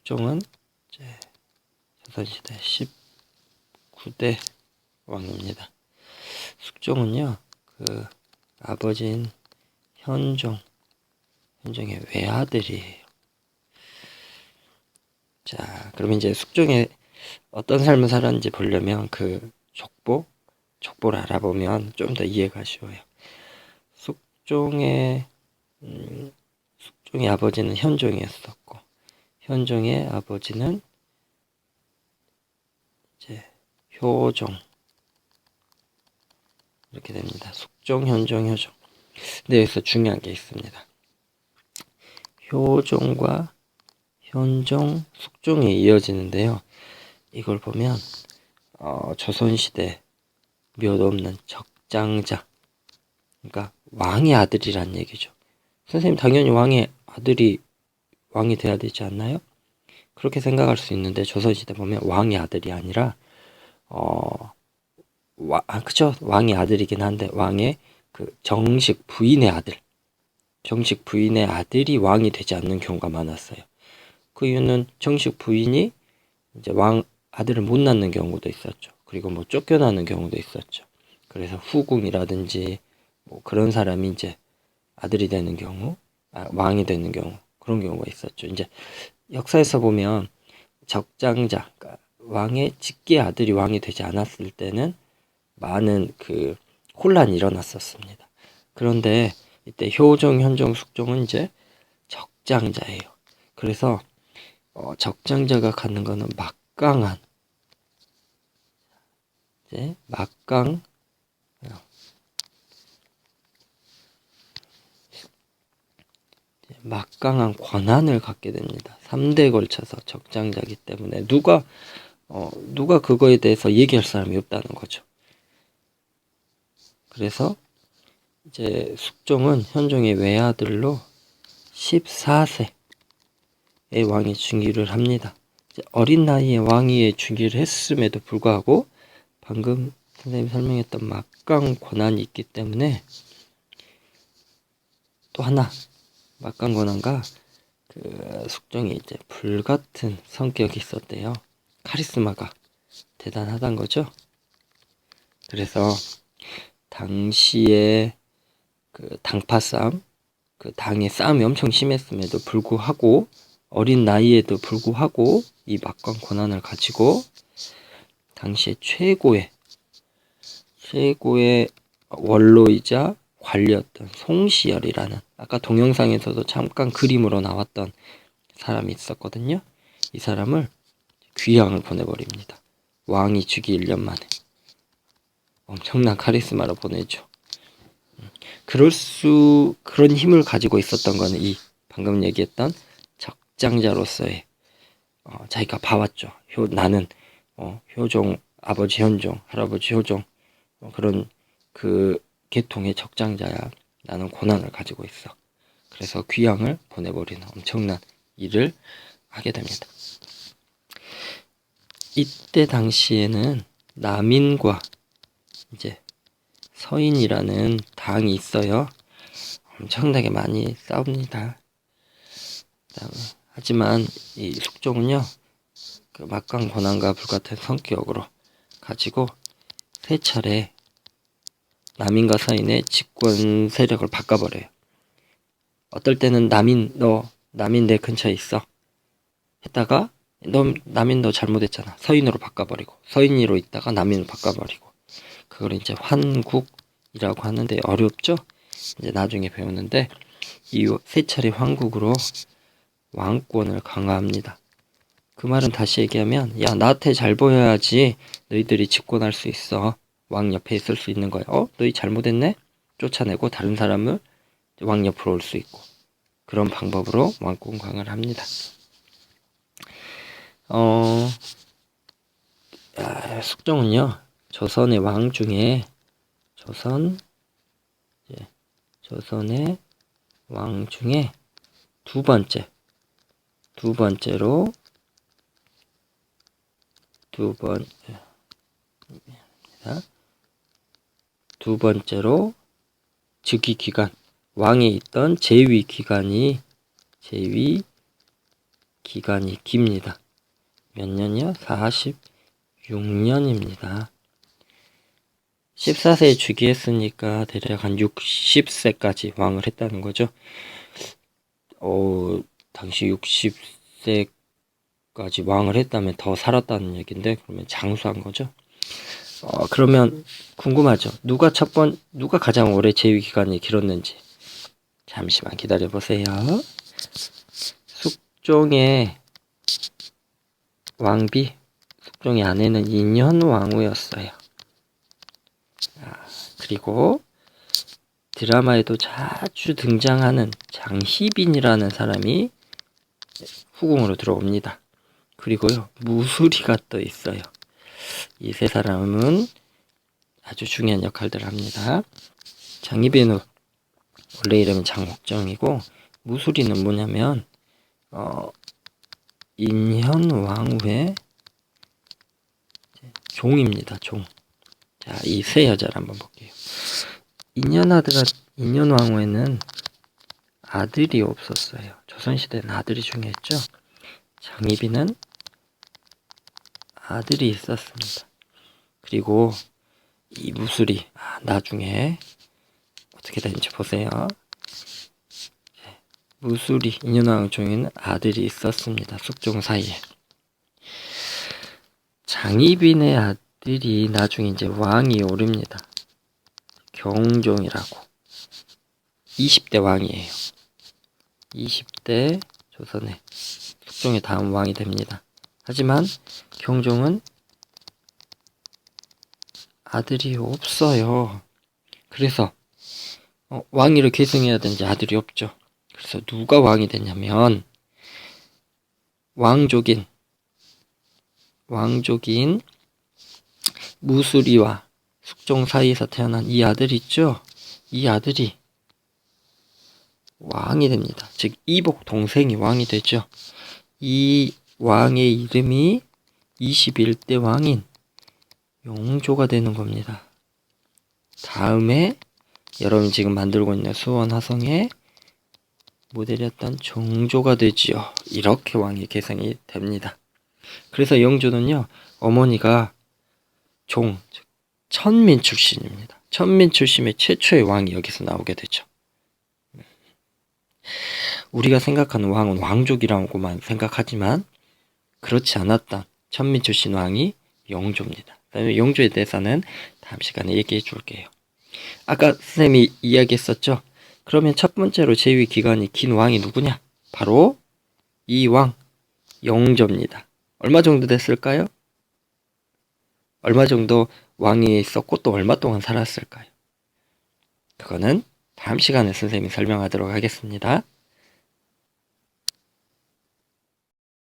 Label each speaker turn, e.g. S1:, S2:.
S1: 숙종은 이제 조선시대 19대 왕입니다. 숙종은요, 그 아버지인 현종의 외아들이에요. 자, 그럼 이제 숙종의 어떤 삶을 살았는지 보려면 그 족보를 알아보면 좀 더 이해가 쉬워요. 숙종의 아버지는 현종이었었고, 현종의 아버지는 이제 효종, 이렇게 됩니다. 숙종, 현종, 효종. 근데 여기서 중요한 게 있습니다. 효종과 현종, 숙종이 이어지는데요. 이걸 보면 조선시대 몇 없는 적장자, 그러니까 왕의 아들이란 얘기죠. 선생님, 당연히 왕의 아들이 왕이 돼야 되지 않나요? 그렇게 생각할 수 있는데 조선시대 보면 왕의 아들이 아니라 그쵸, 왕의 아들이긴 한데 왕의 그 정식 부인의 아들이 왕이 되지 않는 경우가 많았어요. 그 이유는 정식 부인이 이제 왕 아들을 못 낳는 경우도 있었죠. 그리고 뭐 쫓겨나는 경우도 있었죠. 그래서 후궁이라든지 뭐 그런 사람이 이제 아들이 되는 경우, 왕이 되는 경우, 그런 경우가 있었죠. 이제 역사에서 보면 적장자, 그러니까 왕의 직계 아들이 왕이 되지 않았을 때는 많은 그 혼란이 일어났었습니다. 그런데 이때 효종, 현종, 숙종은 이제 적장자예요. 그래서 적장자가 갖는 거는 막강한, 이제 막강한 권한을 갖게 됩니다. 3대에 걸쳐서 적장자이기 때문에 누가 그거에 대해서 얘기할 사람이 없다는 거죠. 그래서 이제 숙종은 현종의 외아들로 14세의 왕위 즉위를 합니다. 이제 어린 나이에 왕위에 즉위를 했음에도 불구하고 방금 선생님이 설명했던 막강 권한이 있기 때문에, 또 하나 막강 권한과 그 숙종이 이제 불같은 성격이 있었대요. 카리스마가 대단하단 거죠. 그래서 당시에 그 당파 싸움, 그 당의 싸움이 엄청 심했음에도 불구하고, 어린 나이에도 불구하고 이 막강 권한을 가지고 당시에 최고의 원로이자 관리였던 송시열이라는, 아까 동영상에서도 잠깐 그림으로 나왔던 사람이 있었거든요. 이 사람을 귀양을 보내버립니다. 왕이 즉위 1년 만에 엄청난 카리스마로 보내죠. 그런 힘을 가지고 있었던 거는 이 방금 얘기했던 적장자로서의 자기가 봐왔죠. 나는 효종, 아버지 현종, 할아버지 효종, 그런 그 계통의 적장자야. 나는 고난을 가지고 있어. 그래서 귀양을 보내버리는 엄청난 일을 하게 됩니다. 이때 당시에는 남인과 이제 서인이라는 당이 있어요. 엄청나게 많이 싸웁니다. 하지만 이 숙종은요, 그 막강 권한과 불같은 성격으로 가지고 3차례 남인과 서인의 집권 세력을 바꿔버려요. 어떨 때는 남인 내 근처에 있어 했다가, 남인 너 잘못했잖아, 서인으로 바꿔버리고, 서인으로 있다가 남인으로 바꿔버리고, 그걸 이제 환국이라고 하는데 어렵죠? 이제 나중에 배우는데, 이 3차례 환국으로 왕권을 강화합니다. 그 말은 다시 얘기하면, 야, 나한테 잘 보여야지 너희들이 집권할 수 있어. 왕 옆에 있을 수 있는 거야. 너희 잘못했네? 쫓아내고 다른 사람을 왕 옆으로 올 수 있고, 그런 방법으로 왕권 강화를 합니다. 숙종은요, 조선의 왕 중에 조선의 왕 중에 두 번째로 즉위 기간, 왕에 있던 재위 기간이 깁니다. 몇 년이요? 46년입니다. 14세에 즉위했으니까 대략 한 60세까지 왕을 했다는 거죠. 당시 60세까지 왕을 했다면 더 살았다는 얘기인데, 그러면 장수한 거죠. 그러면 궁금하죠. 누가 가장 오래 재위 기간이 길었는지. 잠시만 기다려 보세요. 숙종의 왕비, 숙종의 아내는 인현왕후였어요. 그리고 드라마에도 자주 등장하는 장희빈이라는 사람이 후궁으로 들어옵니다. 그리고요, 무수리가 또 있어요. 이 세 사람은 아주 중요한 역할들을 합니다. 장희빈은 원래 이름은 장옥정이고, 무수리는 뭐냐면 인현왕후의 종입니다. 종. 자, 이 세 여자를 한번 볼게요. 인현왕후에는 아들이 없었어요. 조선시대는 아들이 중요했죠. 장희빈은 아들이 있었습니다. 그리고 이 무술이 나중에 어떻게 되는지 보세요. 무술이 인현왕후 중에는 아들이 있었습니다. 숙종 사이에. 장희빈의 아들이 나중에 이제 왕이 오릅니다. 경종이라고. 20대 왕이에요. 20대 조선의 숙종의 다음 왕이 됩니다. 하지만 경종은 아들이 없어요. 그래서 왕위를 계승해야 되는지 아들이 없죠. 그래서 누가 왕이 됐냐면 왕족인 무수리와 숙종 사이에서 태어난 이 아들 있죠? 이 아들이 왕이 됩니다. 즉 이복 동생이 왕이 되죠. 이 왕의 이름이 21대 왕인 영조가 되는 겁니다. 다음에 여러분 지금 만들고 있는 수원화성의 모델이었던 정조가 되지요. 이렇게 왕이 계승이 됩니다. 그래서 영조는요, 어머니가 종, 즉 천민 출신입니다. 천민 출신의 최초의 왕이 여기서 나오게 되죠. 우리가 생각하는 왕은 왕족이라고만 생각하지만 그렇지 않았다. 천민 출신 왕이 영조입니다. 영조에 대해서는 다음 시간에 얘기해 줄게요. 아까 선생님이 이야기했었죠. 그러면 첫 번째로 재위 기간이 긴 왕이 누구냐? 바로 이 왕 영조입니다. 얼마 정도 됐을까요? 얼마 정도 왕이 있었고 또 얼마 동안 살았을까요? 그거는 다음 시간에 선생님이 설명하도록 하겠습니다.